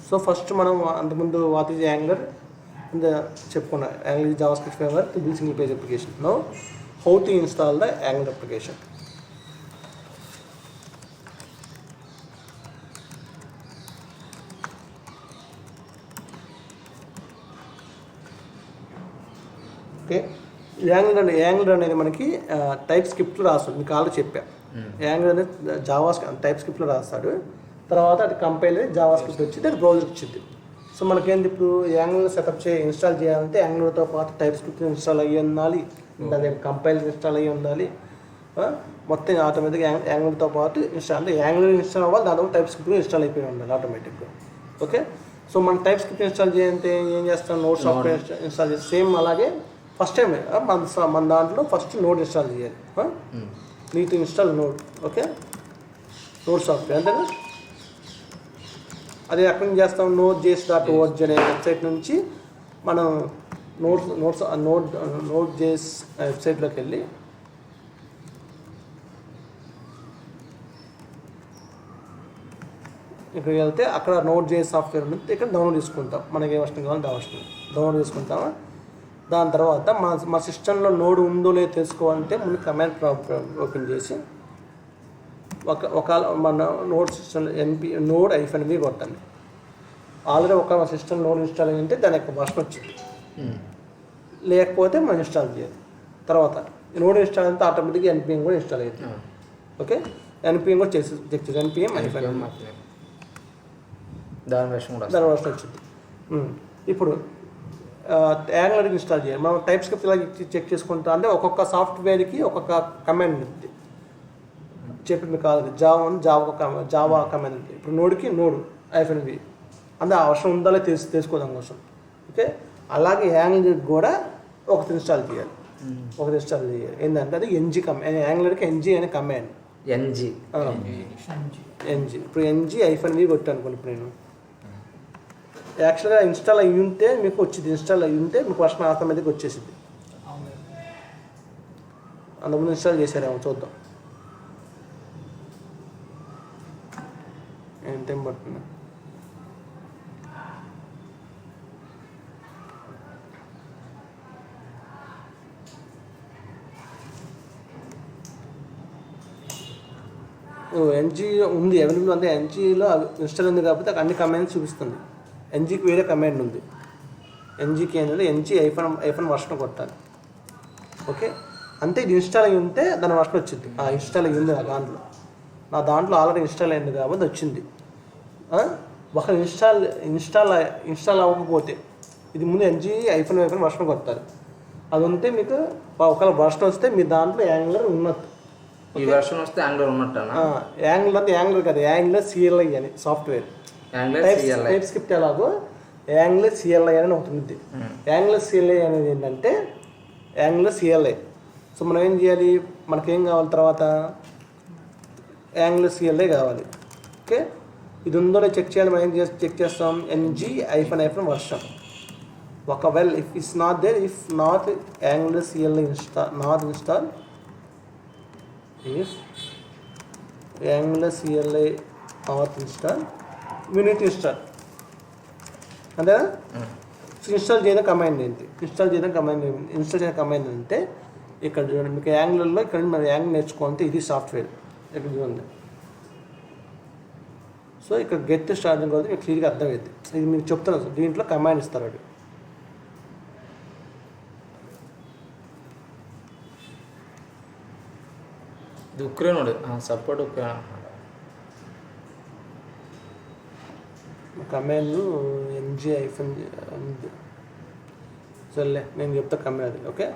So first మనం అంతకుముందు what is angular చెప్పుకున్నాం. Angular is JavaScript framework to build single page application. Now how to install the angular application. Okay, angular అనేది మనకి type స్క్రిప్ట్లో రాస్తాడు. మీకు ఆల్రెడీ చెప్పా. యాంగులర్ అనేది టైప్ స్క్రిప్ట్లో రాస్తాడు. తర్వాత అది కంపైల్ అయ్యి జావా స్క్రిప్ట్ వచ్చింది, అది బ్రౌజర్ వచ్చింది. సో మనకేంటి ఇప్పుడు యాంగులర్ సెటప్ ఇన్స్టాల్ చేయాలంటే యాంగులర్తో పాటు టైప్ స్క్రిప్ట్ ఇన్స్టాల్ అయ్యి ఉండాలి, దాని కంపైల్ ఇన్స్టాల్ అయ్యి ఉండాలి. మొత్తం ఆటోమేటిక్గా యాంగులర్తో పాటు ఇన్స్టాల్ అంటే యాంగులర్ ఇన్స్టాల్ అవ్వాలి, దాంతో టైప్ స్క్రిప్ట్ ఇన్స్టాల్ అయిపోయి ఉండాలి ఆటోమేటిక్గా. ఓకే, సో మనం టైప్ స్క్రిప్ట్ ఇన్స్టాల్ చేయాలంటే ఏం చేస్తాం, నోడ్ సాఫ్ట్వేర్ ఇన్స్టాల్ చేసి సేమ్ అలాగే ఫస్ట్ టైం మన దాంట్లో ఫస్ట్ నోడ్ ఇన్స్టాల్ చేయాలి. నీట్ install node. Okay, node software అంతేనా. అది ఎక్కడి నుంచి చేస్తాం, node.js.org అనే వెబ్సైట్ నుంచి మనం node.js వెబ్సైట్లోకి వెళ్ళి ఇక్కడికి వెళ్తే అక్కడ node.js సాఫ్ట్వేర్ ఉంటుంది. ఇక్కడ డౌన్లోడ్ చేసుకుంటాం, మనకి ఏ వర్షన్ కావాలంటే ఆ వర్షన్ డౌన్లోడ్ చేసుకుంటాము. దాని తర్వాత మా సిస్టంలో నోడ్ ఉందో లేదో తెలుసుకోవాలంటే ముందు కమాండ్ ప్రాంప్ట్ ఓపెన్ చేసి ఒక మన నోడ్ సిస్టమ్ node-v కొట్టండి. ఆల్రెడీ ఒక సిస్టమ్ నోడ్ ఇన్స్టాల్ అయ్యింటే దాని యొక్క వర్షన్ వచ్చింది, లేకపోతే మనం ఇన్స్టాల్ చేయాలి. తర్వాత నోడ్ ఇన్స్టాల్ అయితే ఆటోమేటిక్గా npm కూడా ఇన్స్టాల్ అవుతుంది. ఓకే, npm కూడా చెక్ చేసి npm దాని వర్షన్ వచ్చింది. ఇప్పుడు యాంగులర్ ఇన్స్టాల్ చేయాలి. మనం టైప్ స్క్రిప్ట్ ఇలా చెక్ చేసుకుంటా అంటే ఒక్కొక్క సాఫ్ట్వేర్కి ఒక్కొక్క కమాండ్ ఉంది. చెప్పి మీకు కాదు, జావా కమాండ్ ఉంది. ఇప్పుడు నోడ్కి node-v అంటే ఆ వర్షన్ ఉందా తెలుసుకోవడం కోసం. ఓకే, అలాగే యాంగులర్ కూడా ఒకటి ఇన్స్టాల్ చేయాలి. ఏంటంటే అది ng కమాండ్. యాంగులర్కి ng అనే కమాండ్ ng. ఇప్పుడు ng-v కొట్టాను అనుకోండి. ఇప్పుడు నేను యాక్చువల్గా ఇన్స్టాల్ అయ్యి ఉంటే మీకు వచ్చింది, ఇన్స్టాల్ అయ్యి ఉంటే మీకు వర్షన్ ఆటోమేటిక్గా వచ్చేసింది. అందులో ఇన్స్టాల్ చేశారేమో చూద్దాం ఎంత టైం పడుతుంది. ng ఉంది అవైలబుల్, అంటే ngలో ఇన్స్టాల్ ఉంది కాబట్టి అన్ని కమాండ్స్ చూపిస్తుంది. ngకి వేరే కమాండ్ ఉంది. ngకి ఏంటంటే ng-hyphen వర్షన్ కొట్టాలి. ఓకే, అంతే. ఇది ఇన్స్టాల్ అయ్యి ఉంటే దాని వర్షన్ వచ్చింది. ఇన్స్టాల్ అయ్యి ఉంది నా దాంట్లో ఆల్రెడీ ఇన్స్టాల్ అయింది కాబట్టి వచ్చింది. ఒక ఇన్స్టాల్ అవ్వకపోతే ఇది ముందు ng-hyphen వర్షన్ కొట్టాలి. అది ఉంటే మీకు ఒకవేళ వర్షన్ వస్తే మీ దాంట్లో యాంగులర్ ఉన్నట్టు. ఈ వర్షన్ వస్తే యాంగులర్ ఉన్నట్టా? యాంగులర్ అంటే యాంగులర్ కాదు, యాంగులర్ CLI అని సాఫ్ట్వేర్. టైప్ స్క్రిప్ట్ ఎలాగో యాంగులర్ CLI అని ఒకటి ఉంది. యాంగులర్ CLI అనేది ఏంటంటే యాంగులర్ CLI. సో మనం ఏం చేయాలి, మనకేం కావాలి తర్వాత యాంగులర్ CLI కావాలి. ఓకే, ఇది ఉందో చెక్ చేయాలి. మనం ఏం చెక్ చేస్తాం, ng-hyphen వర్షన్. ఒకవేళ if it's not there, if not angular CLI not install, if angular CLI not install, we need to install. అంతేనా. ఇన్స్టాల్ చేయడం కమాండ్ ఏంటి, ఇన్స్టాల్ చేయడం కమాండ్ అంటే ఇక్కడ చూడండి. మీకు యాంగులర్లో ఇక్కడ మనం యాంగులర్ నేర్చుకుంటే ఇది సాఫ్ట్వేర్ ఇక్కడ చూడండి. సో ఇక్కడ గెట్ స్టార్టింగ్ కూడా మీకు క్లియర్గా అర్థమవుతుంది. ఇది మీకు చెప్తున్నాను, దీంట్లో కమాండ్ ఇస్తారు. అది ಉಕ್ರೆ ನೋಡಿ ಸಪೋರ್ಟ್ కమాండ్ ng-hyphen సర్లే నేను చెప్తా కమాండ్ అది. ఓకే,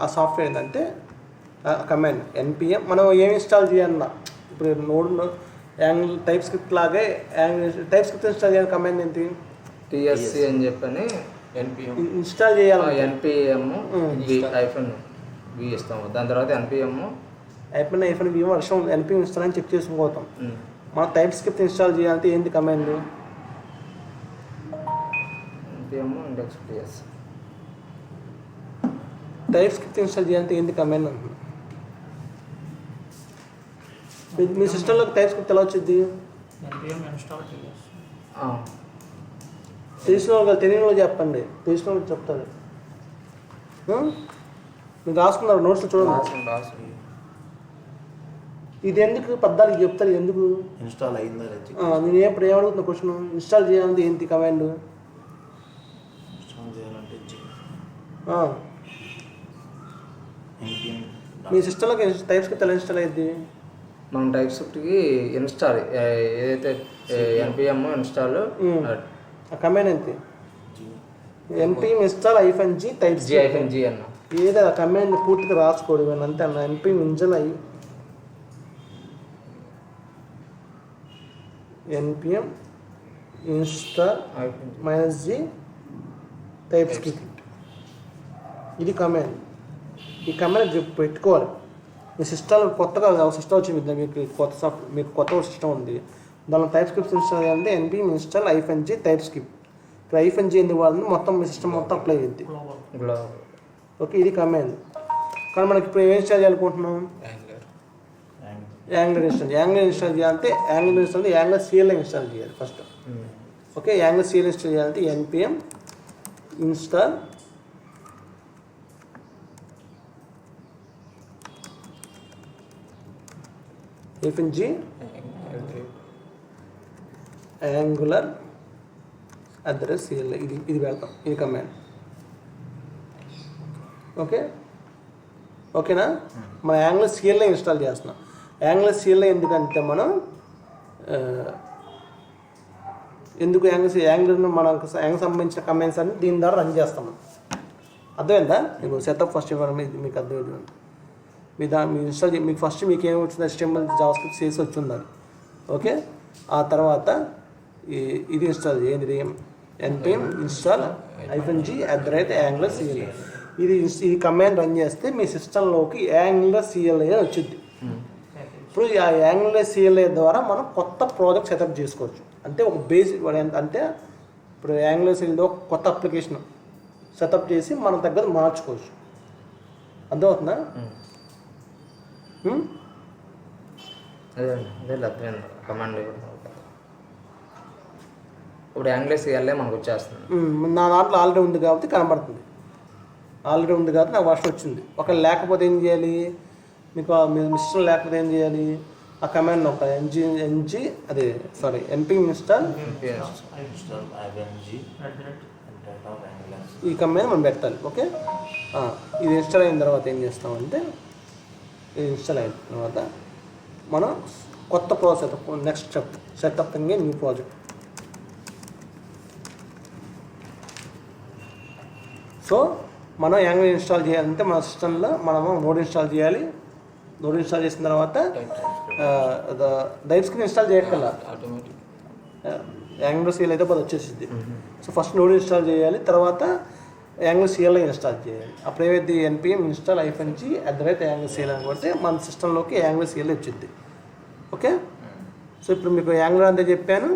ఆ సాఫ్ట్వేర్ ఏంటంటే కమాండ్ npm మనం ఏం ఇన్స్టాల్ చేయాలన్నా ఇప్పుడు నోడ్ యాంగులర్ టైప్ స్క్రిప్ట్ లాగే టైప్ స్క్రిప్ట్ ఇన్స్టాల్ చేయాలి. కమాండ్ ఏంటి, TSC అని చెప్పని ఇన్స్టాల్ చేయాలి. npm-v ఇస్తాము. దాని తర్వాత npm-v వర్షన్ npm ఇన్స్టాల్ అని చెక్ చేసుకోపోతాం. మన టైప్ స్క్రిప్ట్ ఇన్స్టాల్ చేయాలంటే ఏంటి command, npm-index.ts. Type script install చేయాలంటే ఏంటి కమాండ్ అంటున్నా. మీ సిస్టంలోకి టైప్ స్క్రిప్ట్ ఎలా వచ్చింది, తెలిసిన వాళ్ళు తెలియని వాళ్ళు చెప్పండి, తెలిసిన వాళ్ళు చెప్తారు. మీరు రాసుకున్నారు నోట్స్లో చూడండి. రాసుకోండి. ఇది ఎందుకు పద్దాలు చెప్తారు ఎందుకు? ఇన్స్టాల్ అయిందా నేను ఎప్పుడు ఏమడుగుతున్నా క్వశ్చన్, ఇన్స్టాల్ చేయాలంటే ఏంటి కమాండ్? ఇన్స్టాల్ చేయాలంటే npm మీ సిస్టంలోకి టైప్స్కి ఎలా ఇన్స్టాల్ అయ్యింది? మనం టైప్ స్క్రిప్ట్కి ఇన్స్టాల్ ఏదైతే npm ఇన్స్టాల్ ఆ కమాండ్ అంతే, npm install -g types g అన్న. ఏదో ఆ కమాండ్ పూర్తిగా రాసుకోవడం అంతే అన్న. npm install npm install -g type script, ఇది కమాండ్. ఈ కమాండ్ పెట్టుకోవాలి. మీ సిస్టమ్ కొత్తగా సిస్టమ్ వచ్చింది, మీకు కొత్త సిస్టమ్ ఉంది, దానిలో టైప్ స్క్రిప్ట్స్ ఇన్స్టాల్ చేయాలంటే npm install -g type script. ఇప్పుడు -g ఎందుకు వాడుతుంది, మొత్తం మీ సిస్టమ్ మొత్తం అప్లై అయ్యింది. ఓకే, ఇది కమాండ్. కానీ మనకి ఇప్పుడు ఏం ఇన్స్టాల్ చేయాలనుకుంటున్నాం? యాంగులర్ ఇన్స్టాల్ చేయాలంటే యాంగులర్ CLI ఇన్స్టాల్ చేయాలి first. Okay, angular CLI install చేయాలంటే npm install -g angular CLI, ఇది వెళ్తాం, ఇది కమాండ్. ఓకేనా? మన యాంగులర్ CLI ఇన్స్టాల్ చేస్తున్నాం. యాంగులర్ CLI ఎందుకంటే మనం ఎందుకు యాంగులర్ను మనకు యాంగులర్ సంబంధించిన కమాండ్స్ అన్ని దీని ద్వారా రన్ చేస్తాం. అర్థమైందా? మీకు సెటప్ ఫస్ట్ ఇవ్వడం మీకు అర్థమైంది. మీ ఇన్స్టాల్ మీకు ఫస్ట్ మీకు ఏమి వచ్చింది, HTML జావాస్క్రిప్ట్ CSS వచ్చి ఉండాలి. ఓకే, ఆ తర్వాత ఇది ఇన్స్టాల్ చేయండి, npm install -g angular CLI. ఈ కమాండ్ రన్ చేస్తే మీ సిస్టంలోకి యాంగులర్ CLI వచ్చింది. ఇప్పుడు ఆ యాంగులర్ CLI ద్వారా మనం కొత్త ప్రాజెక్ట్ సెటప్ చేసుకోవచ్చు. అంటే ఒక బేసిక్ అంటే ఇప్పుడు యాంగులర్ CLI ఒక కొత్త అప్లికేషన్ సెటప్ చేసి మన దగ్గర మార్చుకోవచ్చు. అర్థమవుతుందా? కమాండ్ ఇప్పుడు యాంగులర్ CLI మనకు వచ్చేస్తుంది. నా దాంట్లో ఆల్రెడీ ఉంది కాబట్టి కనబడుతుంది. ఆల్రెడీ ఉంది కాబట్టి నాకు వర్షం వచ్చింది. ఒకవేళ లేకపోతే ఏం చేయాలి, మీకు మీ మిస్టర్ లేకపోతే ఏం చేయాలి, ఆ కమాండ్ ఒక npm ఇన్స్టాల్ ఈ కమాండ్ మనం పెట్టాలి. ఓకే, ఇది ఇన్స్టాల్ అయిన తర్వాత ఏం చేస్తామంటే, ఇది ఇన్స్టాల్ అయిన తర్వాత మనం కొత్త process next step setup new project. So మనం యాంగులర్ ఇన్స్టాల్ చేయాలంటే మన సిస్టంలో మనము నోడ్ ఇన్స్టాల్ చేయాలి. నోడ్ ఇన్స్టాల్ చేసిన తర్వాత టైప్ స్క్రిప్ట్ ఇన్స్టాల్ చేయక్కర్లా, యాంగులర్ CLI అయితే అది వచ్చేసింది. సో ఫస్ట్ నోడ్ ఇన్స్టాల్ చేయాలి, తర్వాత యాంగులర్ CLI ఇన్స్టాల్ చేయాలి. అప్పుడు ఏమైతే npm install -g angular CLI అని కొడితే మన సిస్టంలోకి యాంగులర్ CLI వచ్చింది. ఓకే, సో ఇప్పుడు మీకు యాంగులర్ అంతే చెప్పాను.